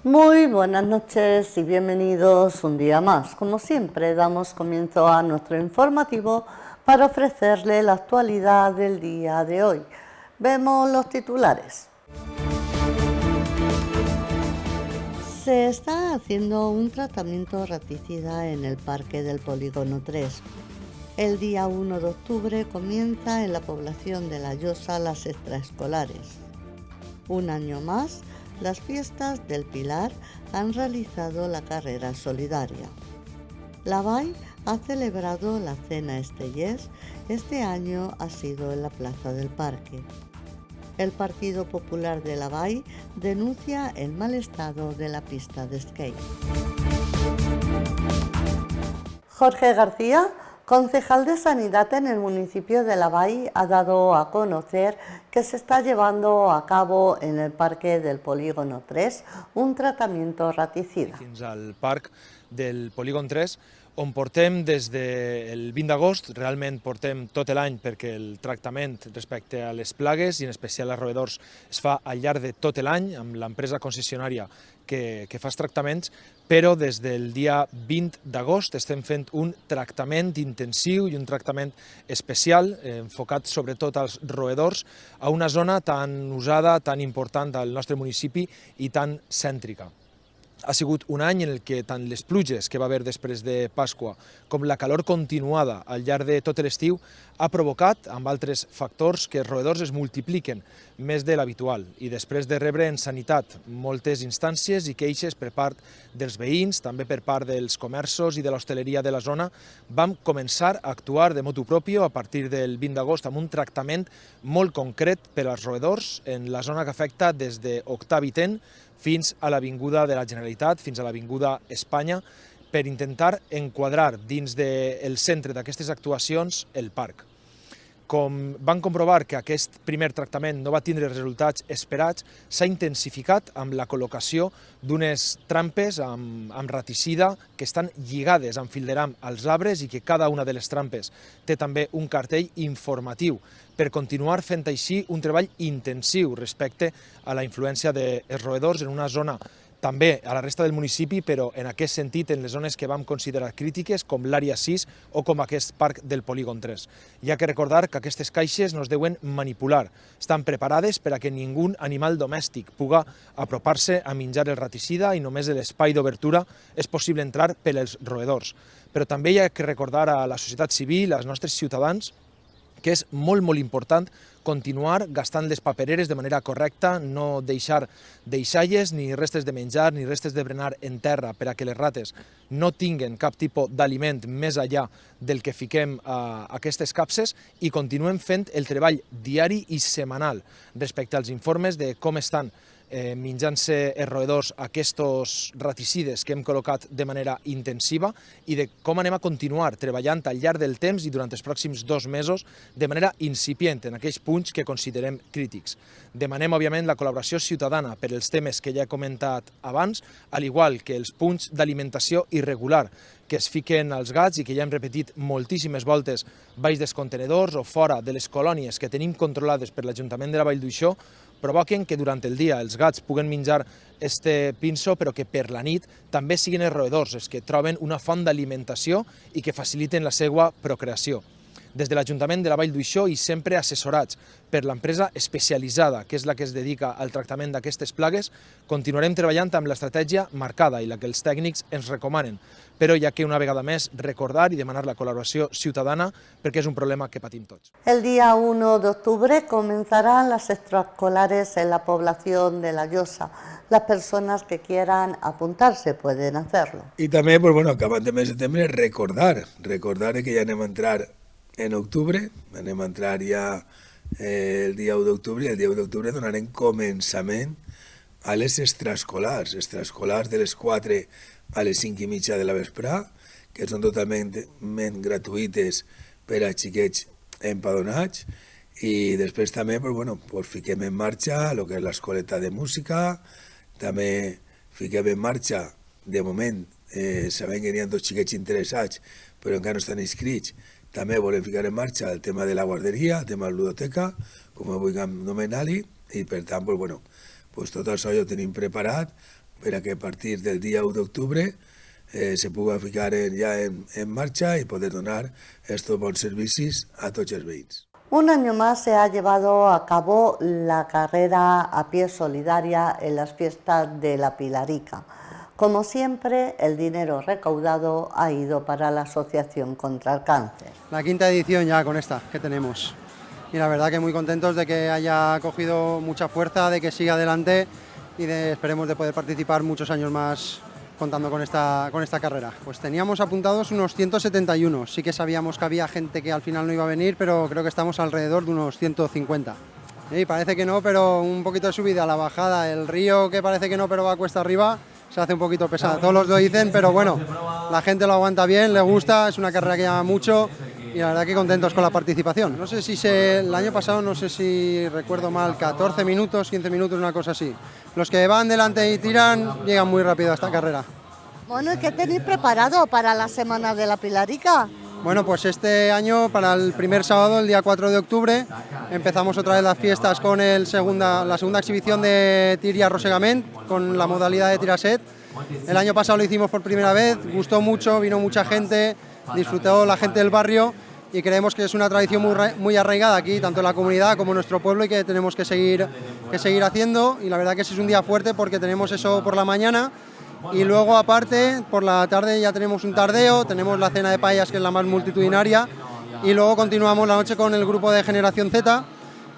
Muy buenas noches y bienvenidos un día más. Como siempre, damos comienzo a nuestro informativo para ofrecerle la actualidad del día de hoy. Vemos los titulares. Se está haciendo un tratamiento raticida en el Parque del Polígono 3. El día 1 de octubre comienza en la población de La Llosa las extraescolares. Un año más, las fiestas del Pilar han realizado la carrera solidaria. La VAI ha celebrado la cena Estellés. Este año ha sido en la Plaza del Parque. El Partido Popular de la VAI denuncia el mal estado de la pista de skate. Jorge García, concejal de Sanidad en el municipio de La VAI, ha dado a conocer que se está llevando a cabo en el Parque del Polígono 3 un tratamiento raticida. Fins al Parc del Polígon 3, on portem des del 20 d'agost, realment portem tot l'any perquè el tractament respecte a les plagues i en especial als roedors es fa al llarg de tot l'any amb l'empresa concessionària que fa els tractaments, però des del dia 20 d'agost estem fent un tractament intensiu i un tractament especial enfocat sobretot als roedors a una zona tan usada, tan important al nostre municipi i tan cèntrica. Ha sigut un any en el que tant les pluges que va haver després de Pasqua com la calor continuada al llarg de tot l'estiu ha provocat, amb altres factors, que els roedors es multipliquen més de l'habitual i després de rebre en sanitat moltes instàncies i queixes per part dels veïns, també per part dels comerços i de l'hostaleria de la zona, vam començar a actuar de motu propio a partir del 20 d'agost amb un tractament molt concret per als roedors en la zona que afecta des d'Octavi Ten fins a l'Avinguda de la Generalitat, fins a l'Avinguda Espanya, per intentar enquadrar dins del centre d'aquestes actuacions el parc. Com van comprovar que aquest primer tractament no va tindre resultats esperats, s'ha intensificat amb la col·locació d'unes trampes amb raticida que estan lligades amb fil de ram als arbres i que cada una de les trampes té també un cartell informatiu per continuar fent així un treball intensiu respecte a la influència dels roedors en una zona també a la resta del municipi, però en aquest sentit en les zones que vam considerar crítiques, com l'àrea 6 o com aquest parc del Polígon 3. Hi ha que recordar que aquestes caixes no es deuen manipular, estan preparades per a que ningú animal domèstic puga apropar-se a menjar el raticida i només l'espai d'obertura és possible entrar per als roedors. Però també hi ha que recordar a la societat civil, als nostres ciutadans, que és molt important continuar gastant les papereres de manera correcta, no deixar deixalles, ni restes de menjar, ni restes de berenar en terra per a que les rates no tinguen cap tipus d'aliment més enllà del que fiquem a aquestes capses i continuem fent el treball diari i setmanal respecte als informes de com estan menjant-se els roedors aquests raticides que hem col·locat de manera intensiva i de com anem a continuar treballant al llarg del temps i durant els pròxims 2 mesos de manera incipient en aquells punts que considerem crítics. Demanem, òbviament, la col·laboració ciutadana per als temes que ja he comentat abans, al igual que els punts d'alimentació irregular que es fiquen als gats i que ja hem repetit moltíssimes voltes baix dels contenedors o fora de les colònies que tenim controlades per l'Ajuntament de la Vall d'Uixó, provoquen que durant el dia els gats puguen menjar este pinso, però que per la nit també siguin els roedors els que troben una font d'alimentació i que faciliten la seva procreació. Des de l'Ajuntament de la Vall d'Uixó i sempre assessorats per l'empresa especialitzada, que és la que es dedica al tractament d'aquestes plagues, continuarem treballant amb l'estratègia marcada i la que els tècnics ens recomanen. Però hi ha que una vegada més recordar y demanar la colaboración ciudadana porque es un problema que patim tots. El día 1 de octubre comenzarán las extraescolares en la población de La Llosa. Las personas que quieran apuntarse pueden hacerlo. Y también, pues bueno, acabant de mes de setembre, recordar que ya anem a entrar en octubre, anem a entrar ja el dia 1 d'octubre, i el dia 1 d'octubre donarem començament a les extraescolars de les 4 a les 5:30 de la vesprà, que són totalment gratuïtes per a xiquets empadronats, i després també fiquem en marxa el que és l'escoleta de música, també fiquem en marxa, de moment, sabem que n'hi ha 2 xiquets interessats, però encara no estan inscrits, també volem ficar en marxa el tema de la guarderia, el tema de la ludoteca, com vulguem anomenar-li, i per tant, tot això ja ho tenim preparat para que a partir del día 1 d'octubre se puga ficar ja en marcha y poder donar estos bons servicis a tots els veïns. Un año más se ha llevado a cabo la carrera a pie solidaria en las fiestas de la Pilarica. Como siempre, el dinero recaudado ha ido para la Asociación contra el Cáncer. La quinta edición ya con esta que tenemos. Y la verdad que muy contentos de que haya cogido mucha fuerza, de que siga adelante y esperemos de poder participar muchos años más contando con esta carrera. Pues teníamos apuntados unos 171, sí que sabíamos que había gente que al final no iba a venir, pero creo que estamos alrededor de unos 150. Y parece que no, pero un poquito de subida, la bajada, el río que parece que no, pero va cuesta arriba, se hace un poquito pesada. Todos los lo dicen, pero bueno, la gente lo aguanta bien, le gusta, es una carrera que llama mucho y la verdad que contentos con la participación. No sé si el año pasado, no sé si recuerdo mal, 14 minutos, 15 minutos, una cosa así. Los que van delante y tiran llegan muy rápido a esta carrera. Bueno, ¿y qué tenéis preparado para la Semana de la Pilarica? Bueno, pues este año, para el primer sábado, el día 4 de octubre, empezamos otra vez las fiestas con la segunda exhibición de tir y arrossegament, con la modalidad de tiraset. El año pasado lo hicimos por primera vez, gustó mucho, vino mucha gente, disfrutó la gente del barrio y creemos que es una tradición muy arraigada aquí, tanto en la comunidad como en nuestro pueblo, y que tenemos que seguir haciendo. Y la verdad que ese es un día fuerte porque tenemos eso por la mañana. Y luego, aparte, por la tarde ya tenemos un tardeo, tenemos la cena de paellas, que es la más multitudinaria, y luego continuamos la noche con el grupo de Generación Z,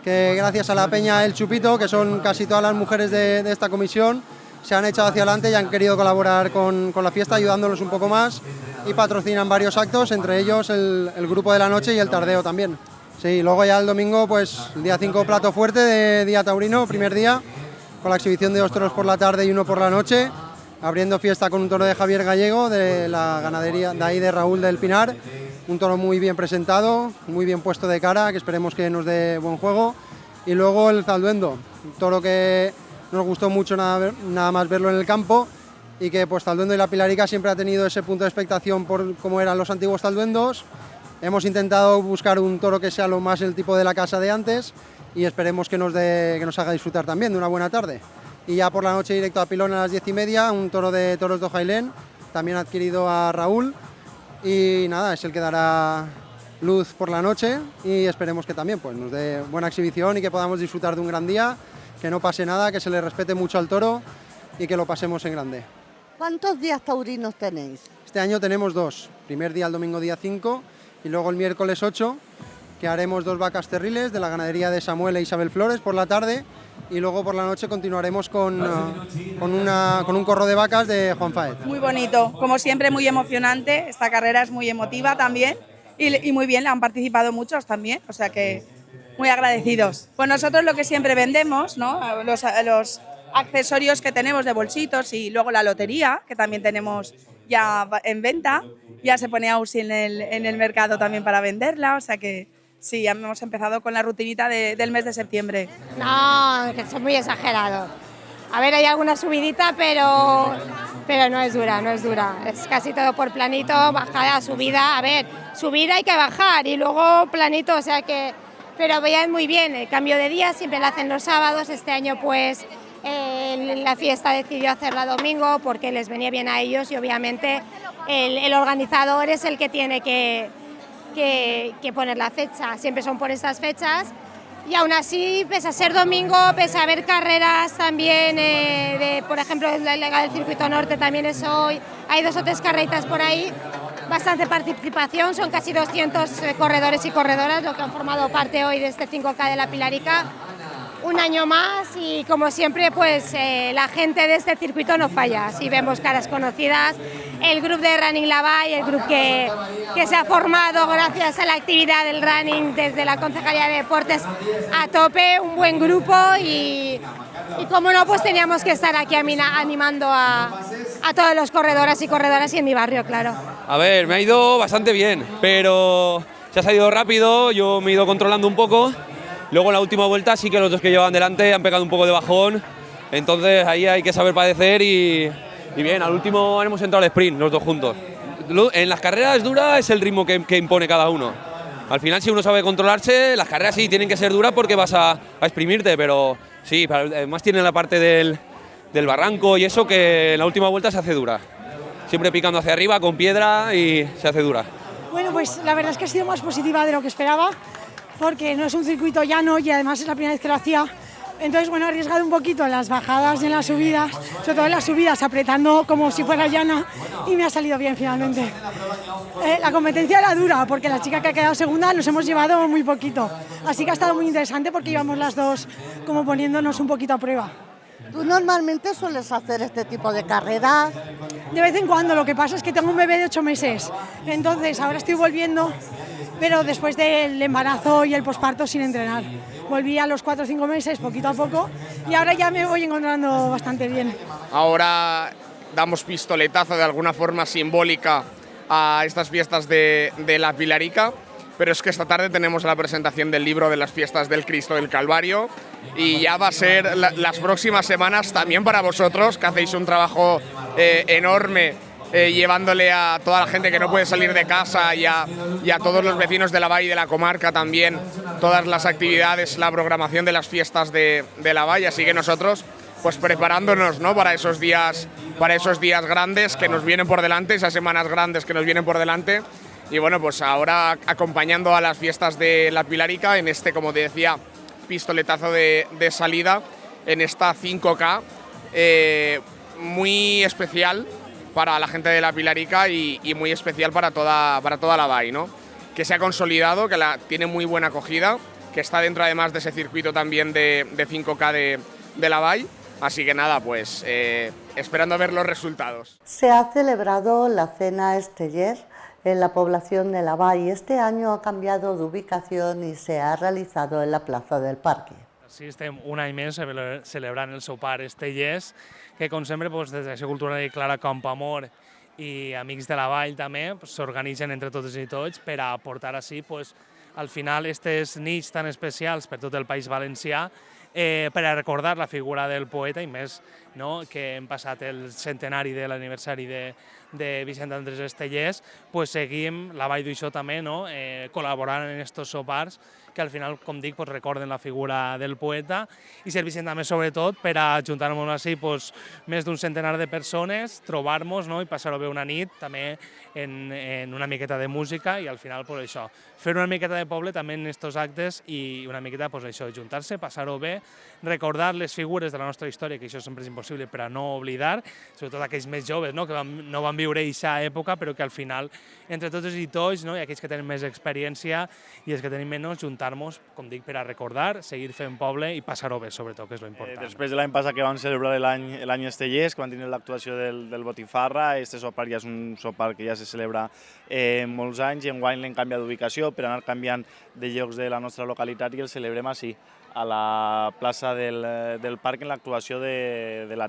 que gracias a la Peña El Chupito, que son casi todas las mujeres de esta comisión, se han echado hacia adelante y han querido colaborar con la fiesta, ayudándonos un poco más, y patrocinan varios actos, entre ellos el grupo de la noche y el tardeo también. Sí, luego ya el domingo, pues el día 5, plato fuerte de Día Taurino, primer día, con la exhibición de 2 toros por la tarde y 1 por la noche, abriendo fiesta con un toro de Javier Gallego, de la ganadería de ahí de Raúl del Pinar, un toro muy bien presentado, muy bien puesto de cara, que esperemos que nos dé buen juego. Y luego el Zalduendo, un toro que nos gustó mucho nada más verlo en el campo, y que pues Zalduendo y la Pilarica siempre ha tenido ese punto de expectación por cómo eran los antiguos Zalduendos. Hemos intentado buscar un toro que sea lo más el tipo de la casa de antes y esperemos que nos haga disfrutar también de una buena tarde. Y ya por la noche directo a Pilón a las 10:30, un toro de toros de Jailén, también adquirido a Raúl, y nada, es el que dará luz por la noche y esperemos que también pues, nos dé buena exhibición y que podamos disfrutar de un gran día, que no pase nada, que se le respete mucho al toro y que lo pasemos en grande. ¿Cuántos días taurinos tenéis? Este año tenemos 2, primer día el domingo día 5 y luego el miércoles 8, que haremos 2 vacas terriles de la ganadería de Samuel e Isabel Flores por la tarde, y luego por la noche continuaremos con un corro de vacas de Juan Faez. Muy bonito, como siempre muy emocionante, esta carrera es muy emotiva también y muy bien, han participado muchos también, o sea que muy agradecidos. Pues nosotros lo que siempre vendemos, ¿no? Los accesorios que tenemos de bolsitos y luego la lotería, que también tenemos ya en venta, ya se pone Ausi en el mercado también para venderla, o sea que sí, ya hemos empezado con la rutinita del mes de septiembre. No, que son muy exagerados. A ver, hay alguna subidita, pero no es dura, no es dura. Es casi todo por planito, bajada, subida. A ver, subir hay que bajar y luego planito, o sea que... Pero veían muy bien, el cambio de día siempre lo hacen los sábados. Este año pues la fiesta decidió hacerla domingo porque les venía bien a ellos y obviamente el organizador es el que tiene que poner la fecha, siempre son por estas fechas, y aún así, pese a ser domingo, pese a haber carreras también, por ejemplo, la Liga del Circuito Norte también es hoy, hay 2 o 3 carreritas por ahí, bastante participación, son casi 200 corredores y corredoras lo que han formado parte hoy de este 5K de la Pilarica. Un año más y como siempre pues la gente de este circuito no falla, si vemos caras conocidas, el grupo de Running Lavall, el grupo que se ha formado gracias a la actividad del running desde la Concejalía de Deportes a tope, un buen grupo y como no pues teníamos que estar aquí animando a todos los corredores y corredoras y en mi barrio, claro. A ver, me ha ido bastante bien, pero se ha salido rápido, yo me he ido controlando un poco. Luego en la última vuelta sí que los 2 que llevaban delante han pegado un poco de bajón, entonces ahí hay que saber padecer y bien, al último hemos entrado al sprint los 2 juntos. En las carreras duras es el ritmo que impone cada uno. Al final si uno sabe controlarse, las carreras sí tienen que ser duras porque vas a exprimirte, pero sí, además tiene la parte del del barranco y eso, que en la última vuelta se hace dura. Siempre picando hacia arriba con piedra y se hace dura. Bueno, pues la verdad es que ha sido más positiva de lo que esperaba, porque no es un circuito llano y además es la primera vez que lo hacía. Entonces, bueno, he arriesgado un poquito en las bajadas y en las subidas, sobre todo en las subidas, apretando como si fuera llana, y me ha salido bien finalmente. La competencia era dura, porque la chica que ha quedado segunda nos hemos llevado muy poquito. Así que ha estado muy interesante porque íbamos las dos como poniéndonos un poquito a prueba. ¿Tú normalmente sueles hacer este tipo de carreras? De vez en cuando, lo que pasa es que tengo un bebé de 8 meses, entonces ahora estoy volviendo, pero después del embarazo y el posparto sin entrenar. Volví a los 4 o 5 meses, poquito a poco, y ahora ya me voy encontrando bastante bien. Ahora damos pistoletazo de alguna forma simbólica a estas fiestas de la Pilarica, pero es que esta tarde tenemos la presentación del libro de las fiestas del Cristo del Calvario y ya va a ser las próximas semanas también para vosotros, que hacéis un trabajo enorme llevándole a toda la gente que no puede salir de casa y a todos los vecinos de la Vall y de la comarca también todas las actividades, la programación de las fiestas de la Vall, así que nosotros pues preparándonos, ¿no?, para esos días grandes que nos vienen por delante, esas semanas grandes que nos vienen por delante. Y bueno, pues ahora acompañando a las fiestas de la Pilarica en este, como te decía, pistoletazo de salida en esta 5K muy especial para la gente de la Pilarica y muy especial para toda la Vall, ¿no? Que se ha consolidado, que tiene muy buena acogida, que está dentro además de ese circuito también de 5K de la Vall. Así que nada, pues esperando a ver los resultados. Se ha celebrado la Cena Esteller en la población de la Vall y este año ha cambiado de ubicación y se ha realizado en la plaza del Parque. Sí, estem un any més celebrant el sopar Estellers, que com sempre des de l'Acció Cultural i Clara Campoamor i Amics de la Vall també s'organitzen entre totes i tots per a portar així al final aquestes nits tan especials per tot el País Valencià per a recordar la figura del poeta i més que hem passat el centenari de l'aniversari de Vicent Andrés Estellers, seguim la Vall d'Uixó també col·laborant en aquests sopars que al final, com dic, recorden la figura del poeta i serveixen també sobretot per a ajuntar-nos així més d'un centenar de persones, trobar-nos i passar-ho bé una nit també en una miqueta de música i al final això, fer una miqueta de poble també en aquests actes i una miqueta això, juntar-se, passar-ho bé, recordar les figures de la nostra història, que això sempre és impossible per a no oblidar, sobretot aquells més joves que no van viure aquesta època, però que al final, entre totes i tots, i aquells que tenen més experiència i els que tenim menys, juntar-nos, com dic, per a recordar, seguir fent poble i passar-ho bé, sobretot, que és l'important. Després de l'any passat que vam celebrar l'any Estellers, que van tenir l'actuació del Botifarra, este sopar ja és un sopar que ja se celebra molts anys i enguany l'hem canviat d'ubicació per anar canviant de llocs de la nostra localitat i el celebrem així, a la plaça del Parc, en l'actuació de la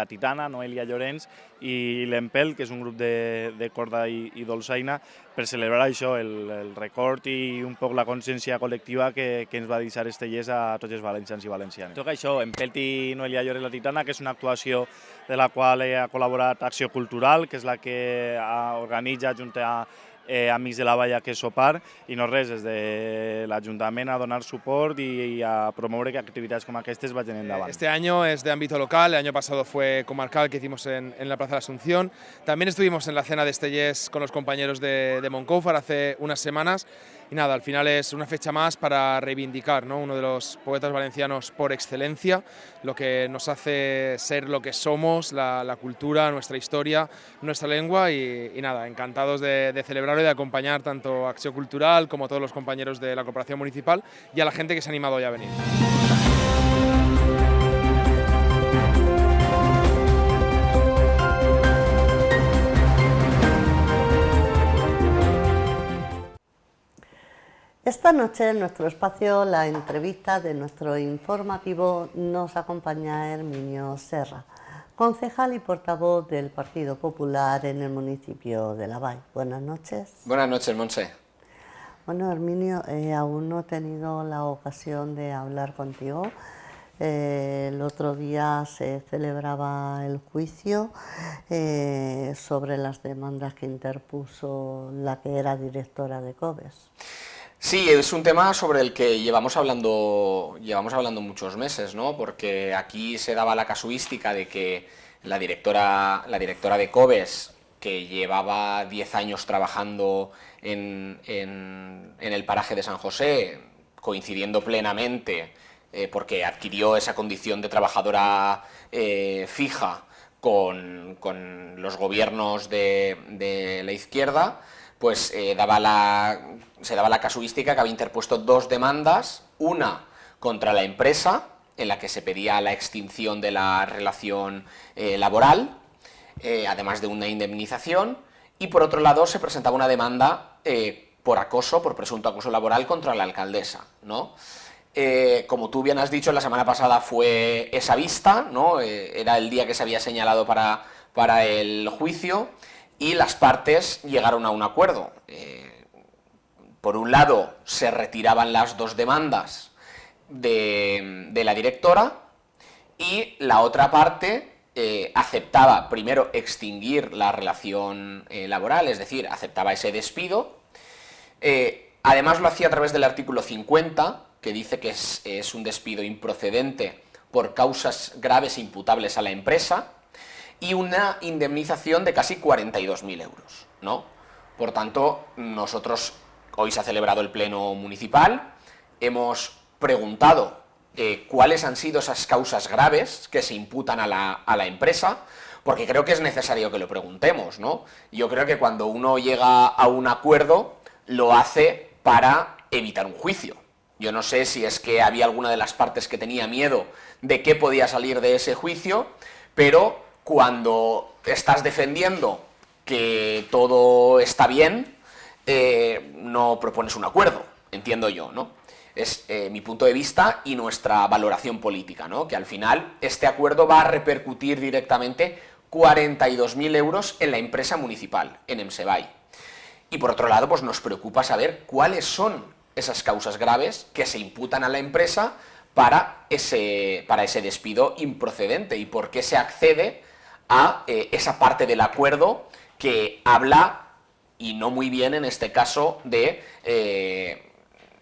Titana, Noelia Llorenç i l'Empel, que és un grup de corda i dolçaina, per celebrar això, el record i un poc la consciència col·lectiva que ens va deixar Estellers a tots els valencians i valencianes. Toca això, Empel i Noelia Llorenç la Titana, que és una actuació de la qual ha col·laborat Acció Cultural, que és la que organitza junt a Amics de la Vall aquest sopar i no res, des de l'Ajuntament a donar suport y a promover que actividades como aquestes vayan endavant. Este año es de ámbito local, el año pasado fue comarcal que hicimos en la Plaza de la Asunción. También estuvimos en la cena de Estellers con los compañeros de Moncófar hace unas semanas y nada, al final es una fecha más para reivindicar, ¿no?, uno de los poetas valencianos por excelencia, lo que nos hace ser lo que somos, la cultura, nuestra historia, nuestra lengua y nada, encantados de celebrarlo y de acompañar tanto a Acción Cultural como a todos los compañeros de la Corporación Municipal y a la gente que se ha animado hoy a venir. Esta noche en nuestro espacio, la entrevista de nuestro informativo, nos acompaña Herminio Serra, concejal y portavoz del Partido Popular en el municipio de La Vall. Buenas noches. Buenas noches, Montse. Bueno, Herminio, aún no he tenido la ocasión de hablar contigo. El otro día se celebraba el juicio sobre las demandas que interpuso la que era directora de COBES. Sí, es un tema sobre el que llevamos hablando muchos meses, ¿no? Porque aquí se daba la casuística de que la directora de Cobes, que llevaba 10 años trabajando en el paraje de San José, coincidiendo plenamente, porque adquirió esa condición de trabajadora fija con los gobiernos de la izquierda, pues se daba la casuística que había interpuesto 2 demandas, una contra la empresa, en la que se pedía la extinción de la relación laboral, además de una indemnización, y por otro lado se presentaba una demanda por presunto acoso laboral contra la alcaldesa, ¿no? Como tú bien has dicho, la semana pasada fue esa vista, ¿no? Era el día que se había señalado para el juicio, y las partes llegaron a un acuerdo. Por un lado, se retiraban las 2 demandas de la directora, y la otra parte aceptaba primero extinguir la relación laboral, es decir, aceptaba ese despido. Además lo hacía a través del artículo 50, que dice que es un despido improcedente por causas graves e imputables a la empresa, y una indemnización de casi 42.000 euros, ¿no? Por tanto, nosotros, hoy se ha celebrado el pleno municipal, hemos preguntado cuáles han sido esas causas graves que se imputan a la empresa, porque creo que es necesario que lo preguntemos, ¿no? Yo creo que cuando uno llega a un acuerdo, lo hace para evitar un juicio. Yo no sé si es que había alguna de las partes que tenía miedo de qué podía salir de ese juicio, pero cuando estás defendiendo que todo está bien, no propones un acuerdo, entiendo yo, ¿no? Es mi punto de vista y nuestra valoración política, ¿no? Que al final este acuerdo va a repercutir directamente 42.000 euros en la empresa municipal, en Emsebay. Y por otro lado, pues nos preocupa saber cuáles son esas causas graves que se imputan a la empresa para ese despido improcedente, y por qué se accede a esa parte del acuerdo que habla, y no muy bien en este caso, de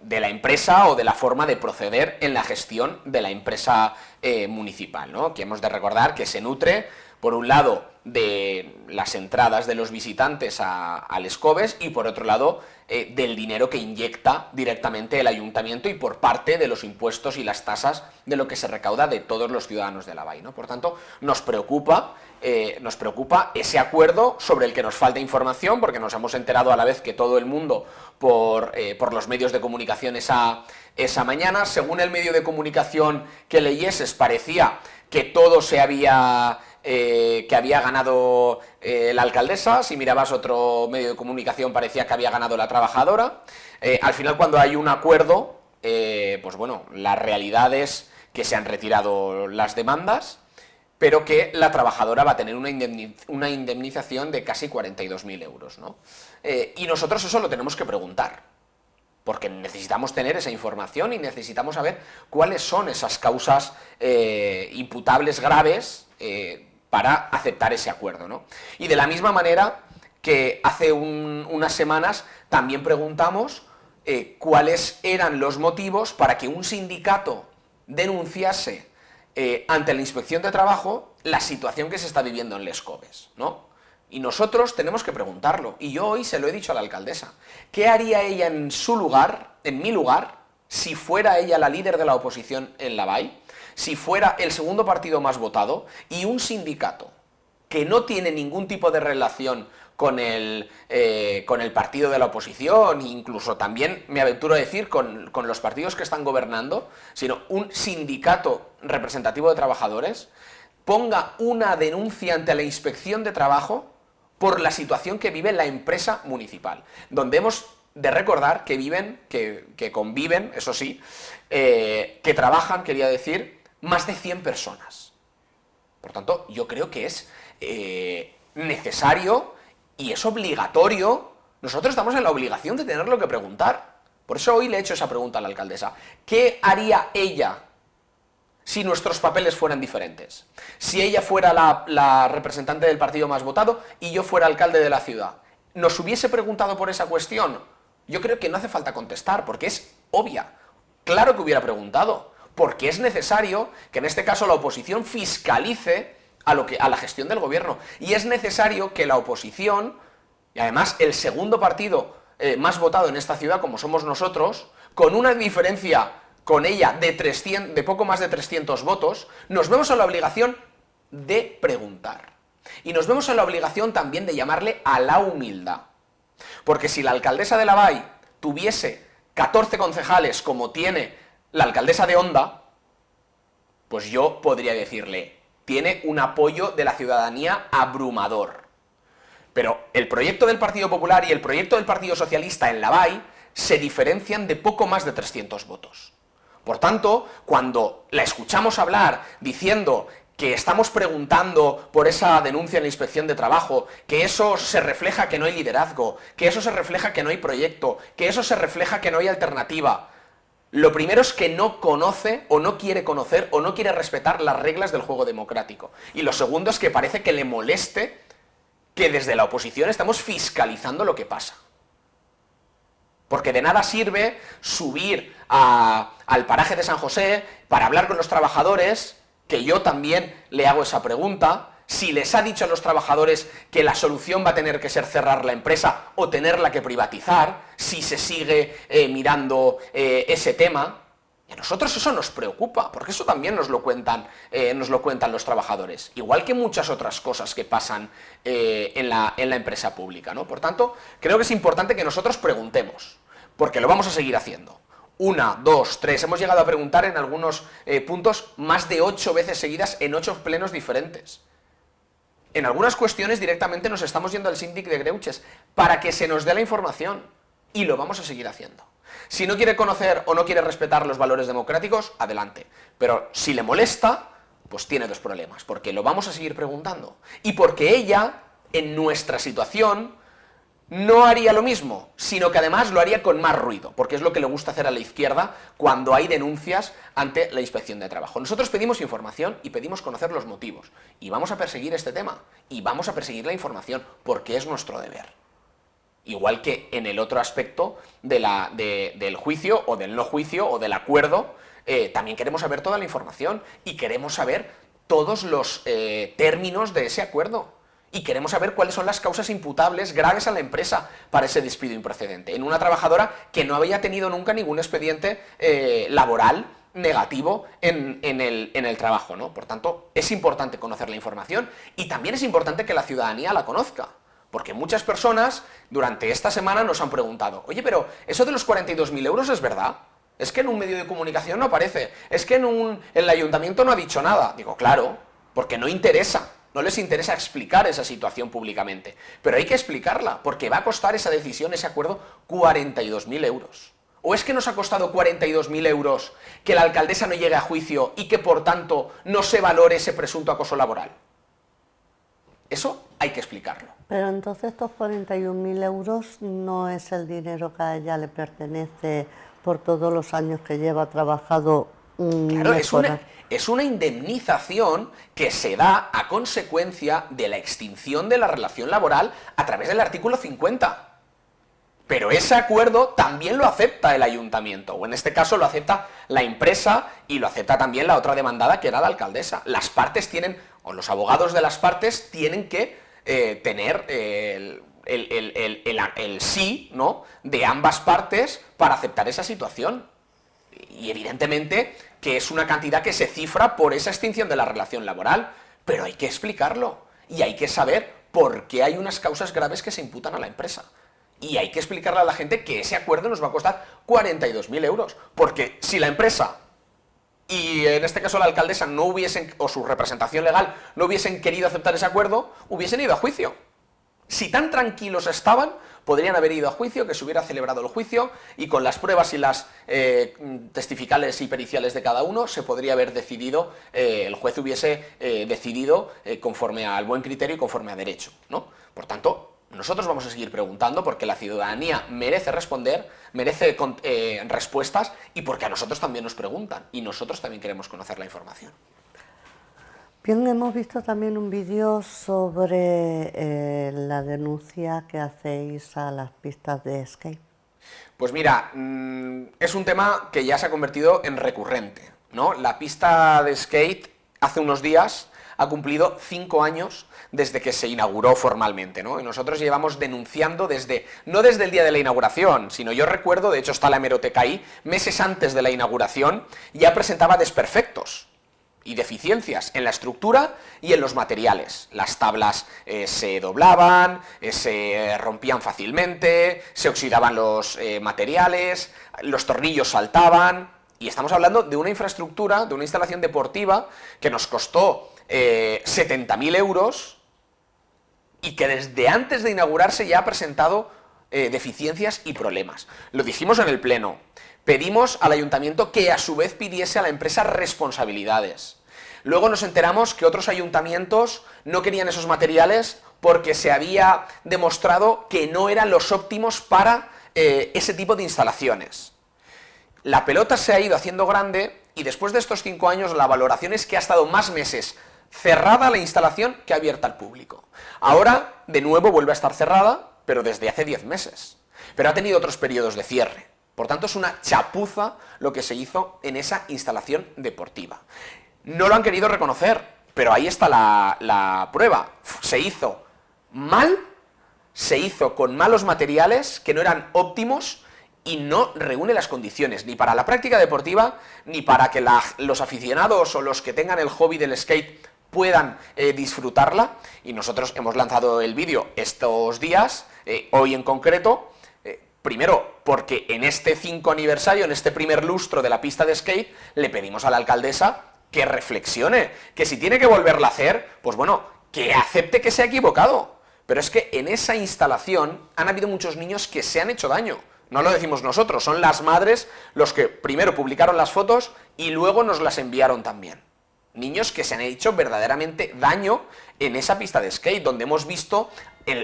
la empresa o de la forma de proceder en la gestión de la empresa municipal, ¿no? Que hemos de recordar que se nutre, por un lado, de las entradas de los visitantes a Les Coves, y por otro lado del dinero que inyecta directamente el ayuntamiento y por parte de los impuestos y las tasas de lo que se recauda de todos los ciudadanos de la Vall, ¿no? Por tanto, nos preocupa ese acuerdo sobre el que nos falta información, porque nos hemos enterado a la vez que todo el mundo por los medios de comunicación esa mañana. Según el medio de comunicación que leyeses, parecía que todo que había ganado la alcaldesa. Si mirabas otro medio de comunicación, parecía que había ganado la trabajadora. Al final, cuando hay un acuerdo, pues bueno, la realidad es que se han retirado las demandas, pero que la trabajadora va a tener una indemnización de casi 42.000 euros, ¿no? Y nosotros eso lo tenemos que preguntar, porque necesitamos tener esa información y necesitamos saber cuáles son esas causas imputables graves para aceptar ese acuerdo, ¿no? Y de la misma manera que hace unas semanas también preguntamos cuáles eran los motivos para que un sindicato denunciase ante la Inspección de Trabajo la situación que se está viviendo en Les Coves, ¿no? Y nosotros tenemos que preguntarlo, y yo hoy se lo he dicho a la alcaldesa. ¿Qué haría ella en su lugar, en mi lugar, si fuera ella la líder de la oposición en la Vall, si fuera el segundo partido más votado, y un sindicato que no tiene ningún tipo de relación con el partido de la oposición, incluso también, me aventuro a decir, con los partidos que están gobernando, sino un sindicato representativo de trabajadores, ponga una denuncia ante la Inspección de Trabajo por la situación que vive la empresa municipal, donde hemos de recordar que viven, que conviven, eso sí, que trabajan, quería decir, más de 100 personas. Por tanto, yo creo que es necesario y es obligatorio. Nosotros estamos en la obligación de tenerlo que preguntar. Por eso hoy le he hecho esa pregunta a la alcaldesa. ¿Qué haría ella si nuestros papeles fueran diferentes? Si ella fuera la representante del partido más votado y yo fuera alcalde de la ciudad, ¿nos hubiese preguntado por esa cuestión? Yo creo que no hace falta contestar, porque es obvia. Claro que hubiera preguntado, porque es necesario que en este caso la oposición fiscalice a la gestión del gobierno. Y es necesario que la oposición, y además el segundo partido más votado en esta ciudad, como somos nosotros, con una diferencia con ella de poco más de 300 votos, nos vemos en la obligación de preguntar. Y nos vemos en la obligación también de llamarle a la humildad. Porque si la alcaldesa de Lavall tuviese 14 concejales como tiene la alcaldesa de Onda, pues yo podría decirle, tiene un apoyo de la ciudadanía abrumador. Pero el proyecto del Partido Popular y el proyecto del Partido Socialista en Lavall se diferencian de poco más de 300 votos. Por tanto, cuando la escuchamos hablar diciendo que estamos preguntando por esa denuncia en la Inspección de Trabajo, que eso se refleja que no hay liderazgo, que eso se refleja que no hay proyecto, que eso se refleja que no hay alternativa, lo primero es que no conoce o no quiere conocer o no quiere respetar las reglas del juego democrático. Y lo segundo es que parece que le moleste que desde la oposición estamos fiscalizando lo que pasa. Porque de nada sirve subir al paraje de San José para hablar con los trabajadores, que yo también le hago esa pregunta, si les ha dicho a los trabajadores que la solución va a tener que ser cerrar la empresa o tenerla que privatizar, si se sigue mirando ese tema. Y a nosotros eso nos preocupa, porque eso también nos lo cuentan los trabajadores, igual que muchas otras cosas que pasan en la empresa pública, ¿no? Por tanto, creo que es importante que nosotros preguntemos, porque lo vamos a seguir haciendo. 1, 2, 3, hemos llegado a preguntar en algunos puntos más de 8 veces seguidas en 8 plenos diferentes. En algunas cuestiones directamente nos estamos yendo al síndic de Greuges para que se nos dé la información, y lo vamos a seguir haciendo. Si no quiere conocer o no quiere respetar los valores democráticos, adelante. Pero si le molesta, pues tiene dos problemas, porque lo vamos a seguir preguntando, y porque ella, en nuestra situación, no haría lo mismo, sino que además lo haría con más ruido, porque es lo que le gusta hacer a la izquierda cuando hay denuncias ante la Inspección de Trabajo. Nosotros pedimos información y pedimos conocer los motivos, y vamos a perseguir este tema, y vamos a perseguir la información, porque es nuestro deber. Igual que en el otro aspecto del juicio, o del no juicio, o del acuerdo, también queremos saber toda la información, y queremos saber todos los términos de ese acuerdo. Y queremos saber cuáles son las causas imputables graves a la empresa para ese despido improcedente, en una trabajadora que no había tenido nunca ningún expediente laboral negativo en el trabajo, ¿no? Por tanto, es importante conocer la información, y también es importante que la ciudadanía la conozca, porque muchas personas durante esta semana nos han preguntado, oye, pero ¿eso de los 42.000 euros es verdad? Es que en un medio de comunicación no aparece, es que el ayuntamiento no ha dicho nada. Digo, claro, porque no interesa. No les interesa explicar esa situación públicamente, pero hay que explicarla, porque va a costar esa decisión, ese acuerdo, 42.000 euros. ¿O es que nos ha costado 42.000 euros que la alcaldesa no llegue a juicio y que, por tanto, no se valore ese presunto acoso laboral? Eso hay que explicarlo. Pero entonces estos 41.000 euros no es el dinero que a ella le pertenece por todos los años que lleva trabajado. Claro, es una indemnización que se da a consecuencia de la extinción de la relación laboral a través del artículo 50. Pero ese acuerdo también lo acepta el ayuntamiento, o en este caso lo acepta la empresa y lo acepta también la otra demandada, que era la alcaldesa. Las partes tienen, o los abogados de las partes tienen que tener el sí, ¿no?, de ambas partes para aceptar esa situación. Y evidentemente que es una cantidad que se cifra por esa extinción de la relación laboral, pero hay que explicarlo, y hay que saber por qué hay unas causas graves que se imputan a la empresa. Y hay que explicarle a la gente que ese acuerdo nos va a costar 42.000 euros, porque si la empresa, y en este caso la alcaldesa, no hubiesen, o su representación legal, no hubiesen querido aceptar ese acuerdo, hubiesen ido a juicio. Si tan tranquilos estaban, podrían haber ido a juicio, que se hubiera celebrado el juicio, y con las pruebas y las testificales y periciales de cada uno, se podría haber decidido, el juez hubiese decidido conforme al buen criterio y conforme a derecho, ¿no? Por tanto, nosotros vamos a seguir preguntando, porque la ciudadanía merece responder, merece respuestas, y porque a nosotros también nos preguntan, y nosotros también queremos conocer la información. Bien, hemos visto también un vídeo sobre la denuncia que hacéis a las pistas de skate. Pues mira, es un tema que ya se ha convertido en recurrente, ¿no? La pista de skate hace unos días ha cumplido 5 años desde que se inauguró formalmente, ¿no? Y nosotros llevamos denunciando no desde el día de la inauguración, sino yo recuerdo, de hecho está la hemeroteca ahí, meses antes de la inauguración ya presentaba desperfectos y deficiencias en la estructura y en los materiales. Las tablas se doblaban, se rompían fácilmente, se oxidaban los materiales, los tornillos saltaban, y estamos hablando de una infraestructura, de una instalación deportiva que nos costó 70.000 euros y que desde antes de inaugurarse ya ha presentado deficiencias y problemas. Lo dijimos en el pleno. Pedimos al ayuntamiento que a su vez pidiese a la empresa responsabilidades. Luego nos enteramos que otros ayuntamientos no querían esos materiales porque se había demostrado que no eran los óptimos para ese tipo de instalaciones. La pelota se ha ido haciendo grande y después de estos 5 años la valoración es que ha estado más meses cerrada la instalación que abierta al público. Ahora, de nuevo, vuelve a estar cerrada, pero desde hace 10 meses. Pero ha tenido otros periodos de cierre. Por tanto, es una chapuza lo que se hizo en esa instalación deportiva. No lo han querido reconocer, pero ahí está la prueba. Se hizo mal, se hizo con malos materiales que no eran óptimos y no reúne las condiciones ni para la práctica deportiva, ni para que los aficionados o los que tengan el hobby del skate puedan disfrutarla. Y nosotros hemos lanzado el vídeo estos días, hoy en concreto. Primero, porque en este 5 aniversario, en este primer lustro de la pista de skate, le pedimos a la alcaldesa que reflexione, que si tiene que volverla a hacer, pues bueno, que acepte que se ha equivocado. Pero es que en esa instalación han habido muchos niños que se han hecho daño. No lo decimos nosotros, son las madres los que primero publicaron las fotos y luego nos las enviaron también. Niños que se han hecho verdaderamente daño en esa pista de skate, donde hemos visto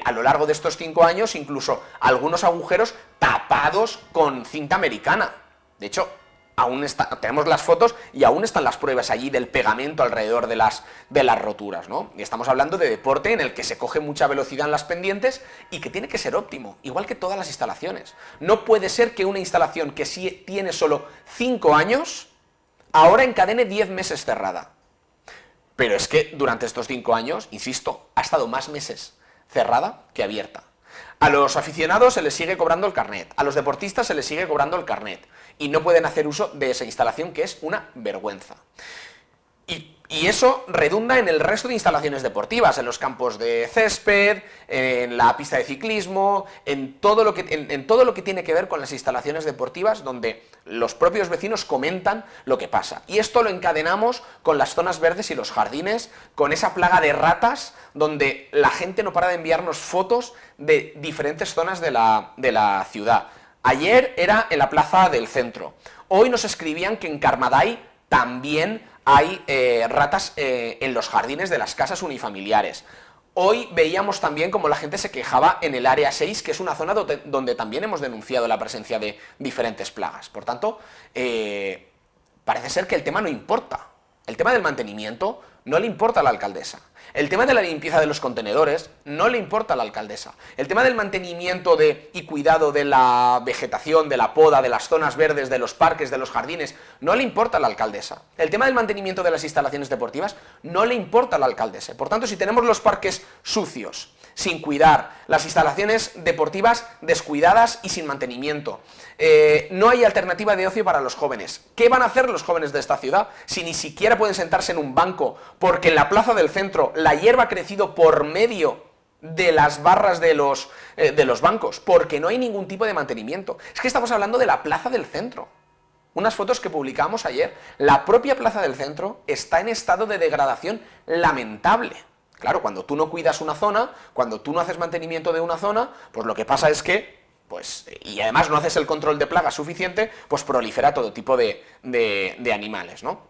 a lo largo de estos 5 años incluso algunos agujeros tapados con cinta americana. De hecho, tenemos las fotos y aún están las pruebas allí del pegamento alrededor de las roturas, ¿no? Y estamos hablando de deporte en el que se coge mucha velocidad en las pendientes y que tiene que ser óptimo, igual que todas las instalaciones. No puede ser que una instalación que sí tiene solo 5 años, ahora encadene 10 meses cerrada. Pero es que durante estos 5 años, insisto, ha estado más meses cerrada que abierta. A los aficionados se les sigue cobrando el carnet, a los deportistas se les sigue cobrando el carnet y no pueden hacer uso de esa instalación, que es una vergüenza. Y eso redunda en el resto de instalaciones deportivas, en los campos de césped, en la pista de ciclismo, en todo lo que tiene que ver con las instalaciones deportivas, donde los propios vecinos comentan lo que pasa. Y esto lo encadenamos con las zonas verdes y los jardines, con esa plaga de ratas, donde la gente no para de enviarnos fotos de diferentes zonas de la ciudad. Ayer era en la plaza del centro. Hoy nos escribían que en Carmaday también hay ratas en los jardines de las casas unifamiliares. Hoy veíamos también como la gente se quejaba en el área 6, que es una zona donde también hemos denunciado la presencia de diferentes plagas. Por tanto, parece ser que el tema no importa. El tema del mantenimiento no le importa a la alcaldesa. El tema de la limpieza de los contenedores no le importa a la alcaldesa. El tema del mantenimiento y cuidado de la vegetación, de la poda, de las zonas verdes, de los parques, de los jardines, no le importa a la alcaldesa. El tema del mantenimiento de las instalaciones deportivas no le importa a la alcaldesa. Por tanto, si tenemos los parques sucios, sin cuidar, las instalaciones deportivas descuidadas y sin mantenimiento, no hay alternativa de ocio para los jóvenes. ¿Qué van a hacer los jóvenes de esta ciudad si ni siquiera pueden sentarse en un banco porque en la plaza del centro la hierba ha crecido por medio de las barras de los bancos, porque no hay ningún tipo de mantenimiento? Es que estamos hablando de la plaza del centro. Unas fotos que publicamos ayer. La propia plaza del centro está en estado de degradación lamentable. Claro, cuando tú no cuidas una zona, cuando tú no haces mantenimiento de una zona, pues lo que pasa es que, y además no haces el control de plagas suficiente, pues prolifera todo tipo de animales, ¿no?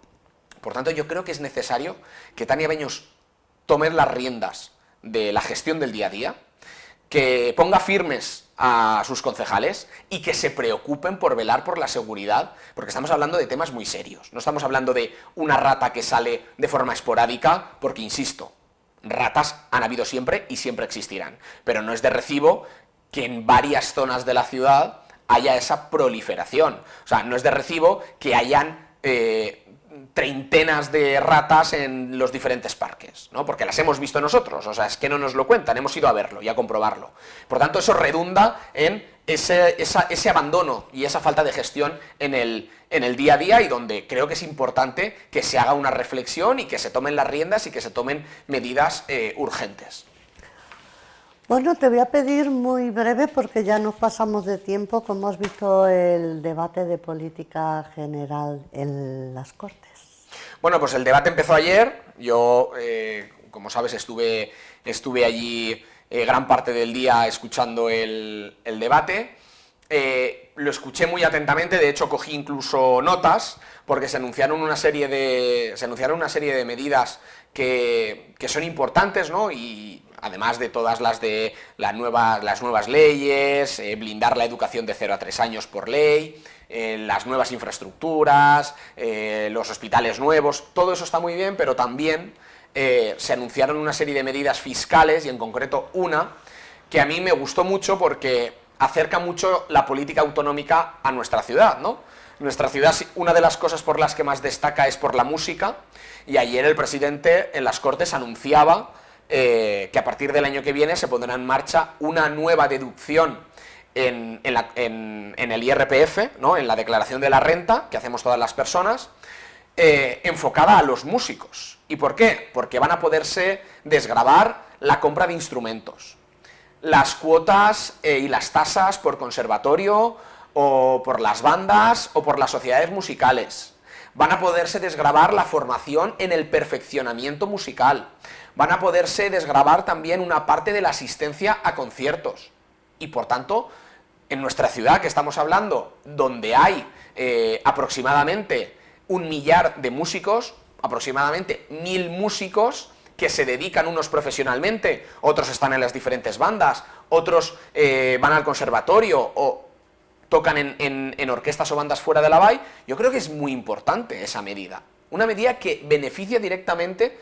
Por tanto, yo creo que es necesario que Tania Beños tome las riendas de la gestión del día a día, que ponga firmes a sus concejales y que se preocupen por velar por la seguridad, porque estamos hablando de temas muy serios. No estamos hablando de una rata que sale de forma esporádica, porque, insisto, ratas han habido siempre y siempre existirán, pero no es de recibo que en varias zonas de la ciudad haya esa proliferación. O sea, no es de recibo que hayan treintenas de ratas en los diferentes parques, ¿no? Porque las hemos visto nosotros, o sea, es que no nos lo cuentan, hemos ido a verlo y a comprobarlo. Por tanto, eso redunda en ese abandono y esa falta de gestión en el día a día, y donde creo que es importante que se haga una reflexión y que se tomen las riendas y que se tomen medidas urgentes. Bueno, te voy a pedir muy breve, porque ya nos pasamos de tiempo, cómo has visto el debate de política general en las Cortes. Bueno, pues el debate empezó ayer. Yo, como sabes, estuve allí gran parte del día escuchando el debate. Lo escuché muy atentamente, de hecho cogí incluso notas, porque se anunciaron una serie de medidas que son importantes, ¿no? Y además de todas las nuevas leyes, blindar la educación de 0 a 3 años por ley, las nuevas infraestructuras, los hospitales nuevos, todo eso está muy bien, pero también se anunciaron una serie de medidas fiscales, y en concreto una que a mí me gustó mucho porque acerca mucho la política autonómica a nuestra ciudad, ¿no? Nuestra ciudad, una de las cosas por las que más destaca es por la música, y ayer el presidente en las Cortes anunciaba que a partir del año que viene se pondrá en marcha una nueva deducción en el IRPF, ¿no? En la declaración de la renta que hacemos todas las personas, enfocada a los músicos. ¿Y por qué? Porque van a poderse desgravar la compra de instrumentos, las cuotas y las tasas por conservatorio, o por las bandas, o por las sociedades musicales. Van a poderse desgravar la formación en el perfeccionamiento musical. Van a poderse desgravar también una parte de la asistencia a conciertos. Y por tanto, en nuestra ciudad, que estamos hablando, donde hay aproximadamente 1 millar de músicos, aproximadamente 1000 músicos que se dedican, unos profesionalmente, otros están en las diferentes bandas, otros van al conservatorio o tocan en orquestas o bandas fuera de la vall. Yo creo que es muy importante esa medida. Una medida que beneficia directamente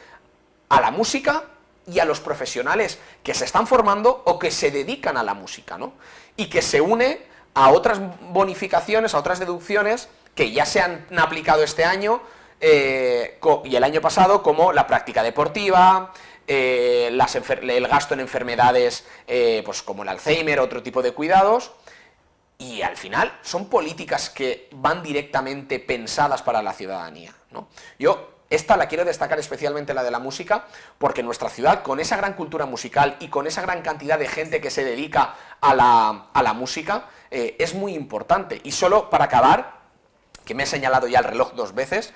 a la música y a los profesionales que se están formando o que se dedican a la música, ¿no? Y que se une a otras bonificaciones, a otras deducciones que ya se han aplicado este año y el año pasado, como la práctica deportiva, el gasto en enfermedades pues como el Alzheimer, otro tipo de cuidados. Y al final son políticas que van directamente pensadas para la ciudadanía, ¿no? Yo esta la quiero destacar especialmente, la de la música, porque nuestra ciudad, con esa gran cultura musical y con esa gran cantidad de gente que se dedica a la música, es muy importante. Y solo para acabar, que me he señalado ya el reloj 2 veces,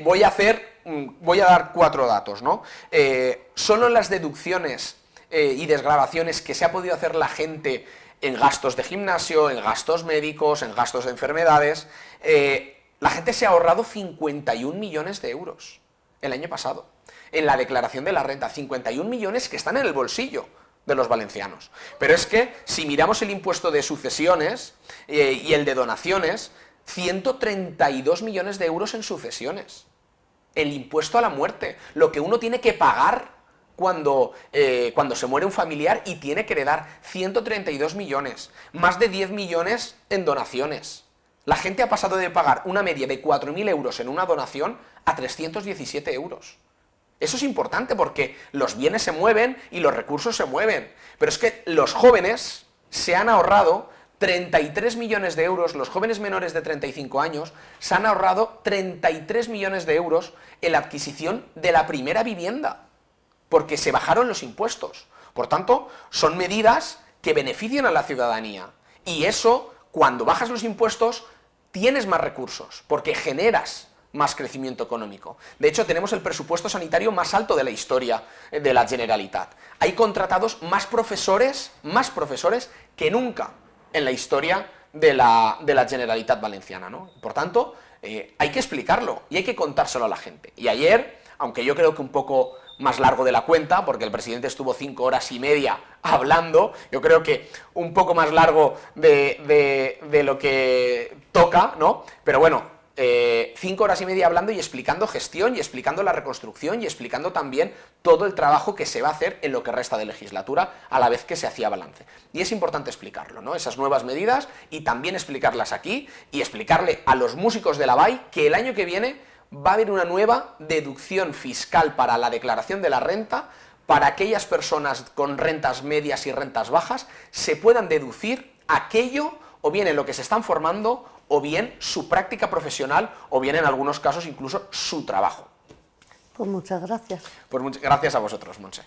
voy a dar 4 datos, ¿no? Solo las deducciones y desgravaciones que se ha podido hacer la gente en gastos de gimnasio, en gastos médicos, en gastos de enfermedades, la gente se ha ahorrado 51 millones de euros el año pasado en la declaración de la renta. 51 millones que están en el bolsillo de los valencianos. Pero es que si miramos el impuesto de sucesiones y el de donaciones, 132 millones de euros en sucesiones. El impuesto a la muerte, lo que uno tiene que pagar cuando se muere un familiar y tiene que heredar, 132 millones, más de 10 millones en donaciones. La gente ha pasado de pagar una media de 4.000 euros en una donación a 317 euros. Eso es importante porque los bienes se mueven y los recursos se mueven. Pero es que los jóvenes se han ahorrado 33 millones de euros, los jóvenes menores de 35 años se han ahorrado 33 millones de euros en la adquisición de la primera vivienda, porque se bajaron los impuestos. Por tanto, son medidas que benefician a la ciudadanía. Y eso, cuando bajas los impuestos, tienes más recursos, porque generas más crecimiento económico. De hecho, tenemos el presupuesto sanitario más alto de la historia de la Generalitat. Hay contratados más profesores que nunca en la historia de la Generalitat valenciana, ¿no? Por tanto, hay que explicarlo y hay que contárselo a la gente. Y ayer, aunque yo creo que un poco más largo de la cuenta, porque el presidente estuvo 5 horas y media hablando, yo creo que un poco más largo de lo que toca, ¿no? Pero bueno, 5 horas y media hablando y explicando gestión y explicando la reconstrucción y explicando también todo el trabajo que se va a hacer en lo que resta de legislatura a la vez que se hacía balance. Y es importante explicarlo, ¿no? Esas nuevas medidas y también explicarlas aquí y explicarle a los músicos de la BAI que el año que viene va a haber una nueva deducción fiscal para la declaración de la renta para aquellas personas con rentas medias y rentas bajas se puedan deducir aquello o bien en lo que se están formando o bien su práctica profesional o bien en algunos casos incluso su trabajo. Pues muchas gracias. Pues muchas gracias a vosotros, Montse.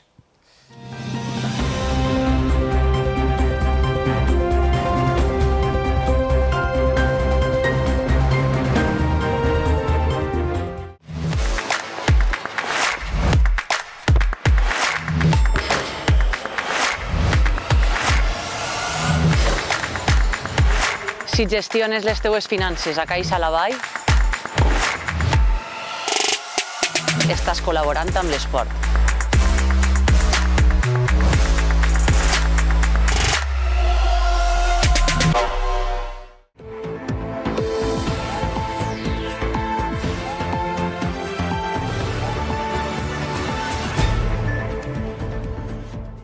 Si gestiones les teues finances a Caixa Laval, estàs col·laborant amb l'esport.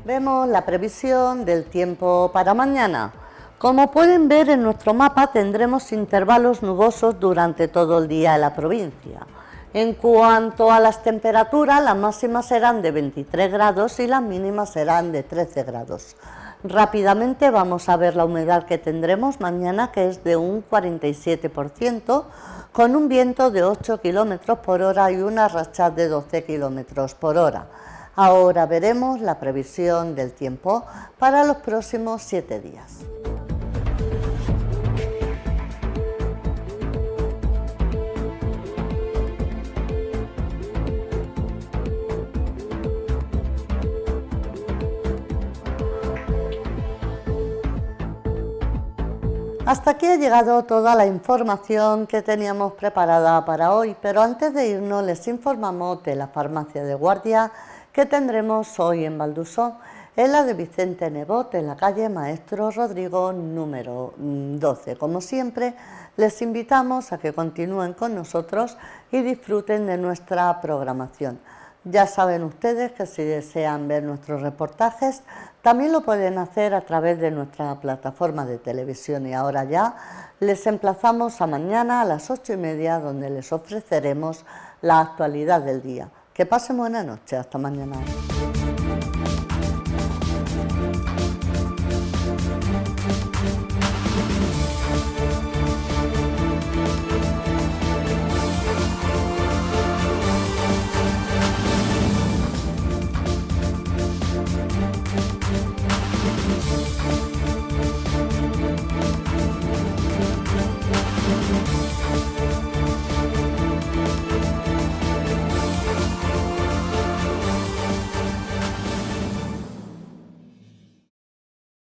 Vemos la previsión del tiempo para mañana. Como pueden ver en nuestro mapa tendremos intervalos nubosos durante todo el día en la provincia. En cuanto a las temperaturas, las máximas serán de 23 grados y las mínimas serán de 13 grados. Rápidamente vamos a ver la humedad que tendremos mañana, que es de un 47%, con un viento de 8 km por hora y una racha de 12 km por hora. Ahora veremos la previsión del tiempo para los próximos 7 días. Hasta aquí ha llegado toda la información que teníamos preparada para hoy, pero antes de irnos les informamos de la farmacia de guardia que tendremos hoy en Valdusó, en la de Vicente Nebot, en la calle Maestro Rodrigo número 12. Como siempre, les invitamos a que continúen con nosotros y disfruten de nuestra programación. Ya saben ustedes que si desean ver nuestros reportajes, también lo pueden hacer a través de nuestra plataforma de televisión. Y ahora ya les emplazamos a mañana a las 8:30, donde les ofreceremos la actualidad del día. Que pasen buena noche. Hasta mañana.